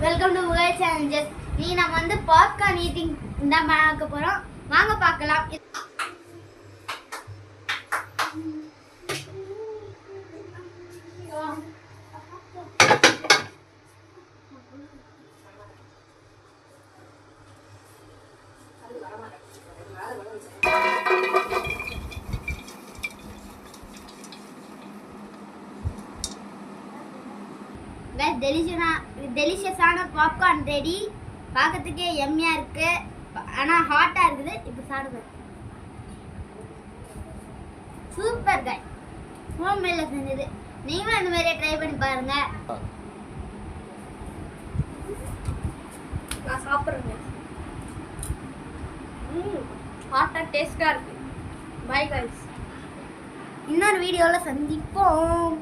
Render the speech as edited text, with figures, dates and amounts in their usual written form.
Welcome to உங்கள் challenges. நீ நம்ம வந்து பாப்கார்ன் ஈட்டிங் தான் பார்க்க போகிறோம். வாங்க பார்க்கலாம். டெலிஷியஸான பாப்கார்ன் ரெடி. பார்க்கறதுக்கே எம்மியாக இருக்கு, ஆனால் ஹாட்டாக இருக்குது. இப்போ சாப்பிடுவேன். சூப்பர் காய், ஹோம் மேல செஞ்சது. நீங்களும் அந்த மாதிரியே ட்ரை பண்ணி பாருங்க. நான் சாப்பிட்றேன். ஹாட்டாக டேஸ்ட்டாக இருக்கு. பை கைஸ், இன்னொரு வீடியோவில் சந்திப்போம்.